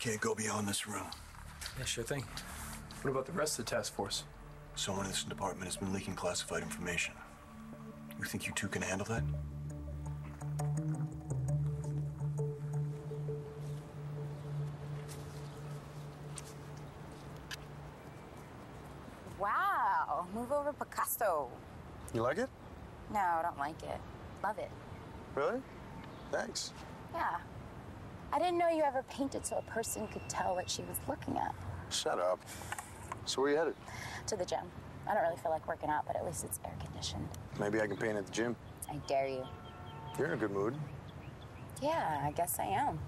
Can't go beyond this room. Yeah, sure thing. What about the rest of the task force? Someone in this department has been leaking classified information. You think you two can handle that? Wow, move over Picasso. You like it? No, I don't like it. Love it. Really? Thanks. Yeah. I didn't know you ever painted so a person could tell what she was looking at. Shut up. So where you headed? To the gym. I don't really feel like working out, but at least it's air conditioned. Maybe I can paint at the gym. I dare you. You're in a good mood. Yeah, I guess I am.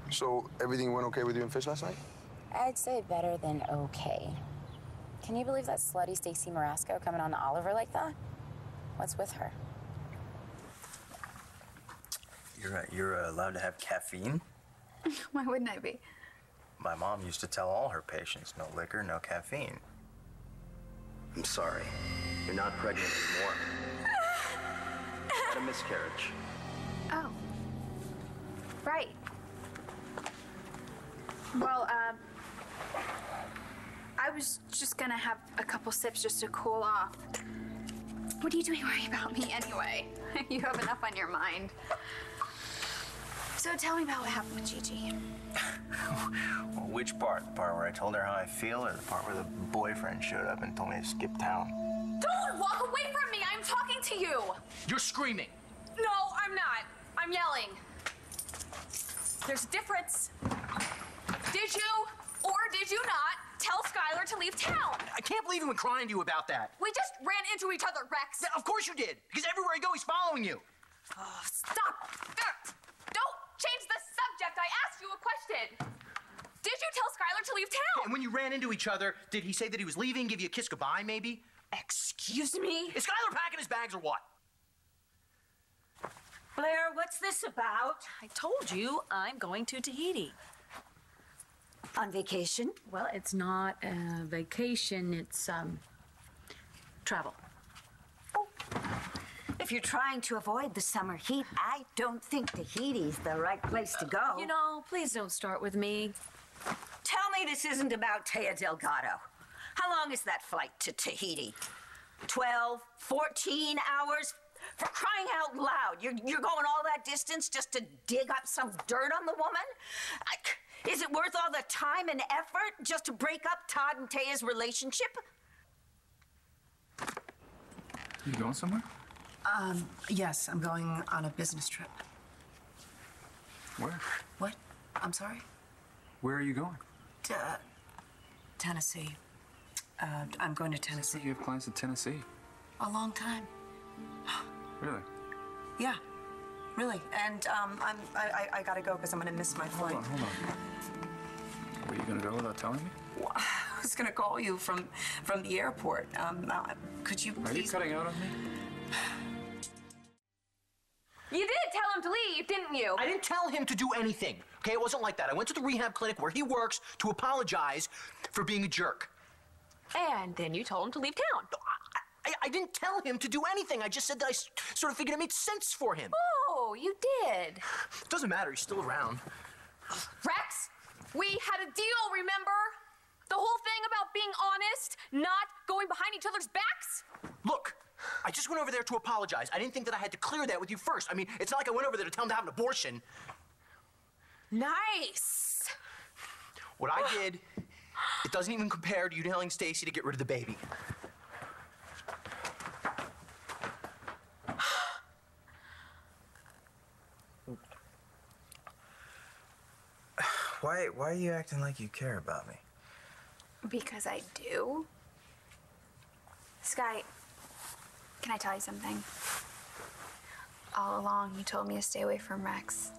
So everything went okay with you and Fish last night? I'd say better than okay. Can you believe that slutty Stacy Marasco coming on to Oliver like that? What's with her? You're allowed to have caffeine? Why wouldn't I be? My mom used to tell all her patients, no liquor, no caffeine. I'm sorry. You're not pregnant anymore. Had a miscarriage. Oh. Right. Well, I was just gonna have a couple sips just to cool off. What are you doing worrying about me anyway? You have enough on your mind. So tell me about what happened with Gigi. Well, which part? The part where I told her how I feel, or the part where the boyfriend showed up and told me to skip town? Don't walk away from me! I'm talking to you! You're screaming. No, I'm not. I'm yelling. There's a difference. Did you, or did you not, tell Skylar to leave town? I can't believe he went crying to you about that. We just ran into each other, Rex. Yeah, of course you did, because everywhere I go, he's following you. Oh, stop. Don't change the subject. I asked you a question. Did you tell Skylar to leave town? And when you ran into each other, did he say that he was leaving, give you a kiss goodbye, maybe? Excuse me? Is Skylar packing his bags or what? Blair, what's this about? I told you I'm going to Tahiti. On vacation? Well, it's not a vacation, it's, travel. If you're trying to avoid the summer heat, I don't think Tahiti's the right place to go. You know, please don't start with me. Tell me this isn't about Taya Delgado. How long is that flight to Tahiti? 12, 14 hours? For crying out loud, you're going all that distance just to dig up some dirt on the woman? Is it worth all the time and effort just to break up Todd and Taya's relationship? You going somewhere? Yes, I'm going on a business trip. Where? What? I'm sorry? Where are you going? Tennessee. I'm going to Tennessee. You have plans in Tennessee? A long time. Really? Yeah, really. And I gotta go because I'm gonna miss my flight. Hold on. Were you gonna go without telling me? Well, I was gonna call you from the airport. Could you please? Are you cutting out on me? You did tell him to leave, didn't you? I didn't tell him to do anything, okay? It wasn't like that. I went to the rehab clinic where he works to apologize for being a jerk. And then you told him to leave town. I didn't tell him to do anything. I just said that I sort of figured it made sense for him. Oh, you did. It doesn't matter. He's still around. Rex, we had a deal, remember? The whole thing about being honest, not going behind each other's backs? Look, I just went over there to apologize. I didn't think that I had to clear that with you first. I mean, it's not like I went over there to tell him to have an abortion. Nice. What I did, it doesn't even compare to you telling Stacy to get rid of the baby. Why are you acting like you care about me? Because I do. Sky, can I tell you something? All along, you told me to stay away from Rex,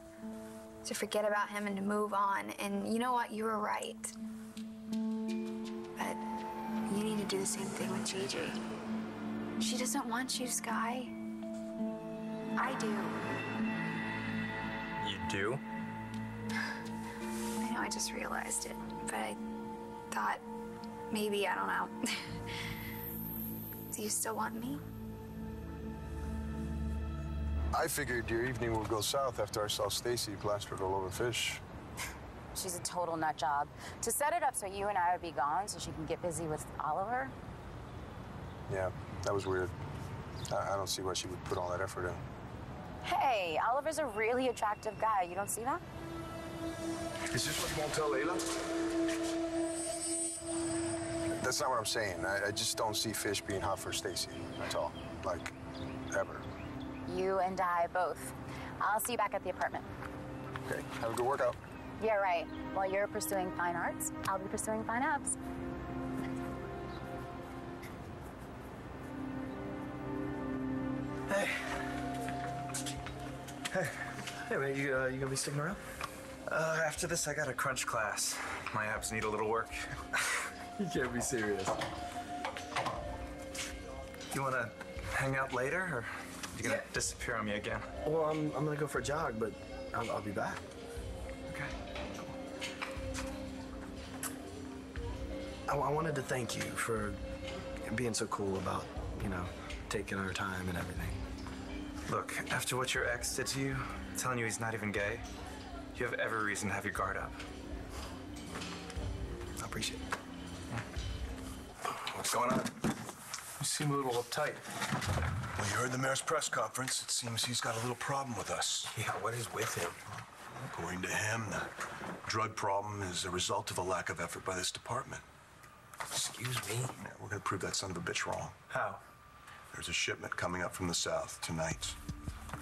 to forget about him and to move on. And you know what? You were right. But you need to do the same thing with Gigi. She doesn't want you, Sky. I do. You do? I know, I just realized it, but I thought maybe, I don't know. Do you still want me? I figured your evening would go south after I saw Stacy plastered all over Fish. She's a total nut job. To set it up so you and I would be gone so she can get busy with Oliver. Yeah, that was weird. I don't see why she would put all that effort in. Hey, Oliver's a really attractive guy. You don't see that? Is this what you won't tell Layla? That's not what I'm saying. I just don't see Fish being hot for Stacy. That's all. Like, ever. You and I both. I'll see you back at the apartment. Okay, have a good workout. Yeah, right. While you're pursuing fine arts, I'll be pursuing fine abs. Hey. Hey, wait, you gonna be sticking around? After this, I got a crunch class. My abs need a little work. You can't be serious. You wanna hang out later, or you gonna disappear on me again? Well, I'm gonna go for a jog, but I'll be back. Okay. I wanted to thank you for being so cool about, taking our time and everything. Look, after what your ex did to you, telling you he's not even gay, you have every reason to have your guard up. I appreciate it. What's going on? You seem a little uptight. Well, you heard the mayor's press conference. It seems he's got a little problem with us. Yeah, what is with him? According to him, the drug problem is a result of a lack of effort by this department. Excuse me? Yeah, we're gonna prove that son of a bitch wrong. How? There's a shipment coming up from the south tonight.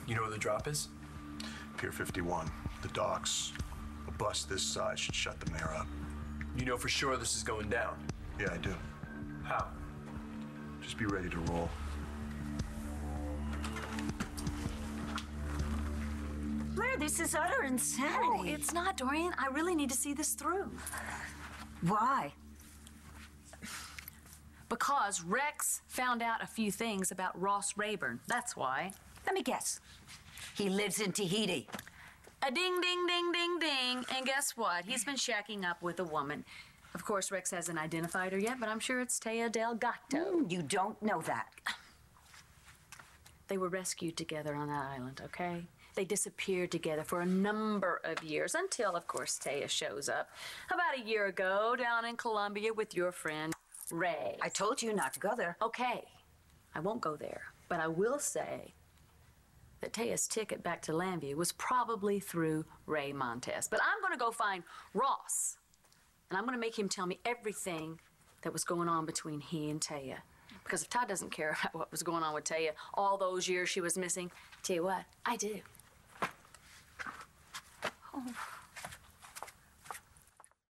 You know where the drop is? Pier 51, the docks. A bus this size should shut the mayor up. You know for sure this is going down? Yeah, I do. How? Just be ready to roll. Blair, this is utter insanity. No, it's not, Dorian. I really need to see this through. Why? Because Rex found out a few things about Ross Rayburn. That's why. Let me guess. He lives in Tahiti. A ding, ding, ding, ding, ding. And guess what? He's been shacking up with a woman. Of course, Rex hasn't identified her yet, but I'm sure it's Taya Del Gato. You don't know that. They were rescued together on that island, okay? They disappeared together for a number of years until, of course, Taya shows up about a year ago down in Colombia with your friend Ray. I told you not to go there. Okay, I won't go there, but I will say that Taya's ticket back to Llanview was probably through Ray Montez. But I'm gonna go find Ross, and I'm gonna make him tell me everything that was going on between he and Taya. Because if Todd doesn't care about what was going on with Taya all those years she was missing, tell you what, I do. Oh.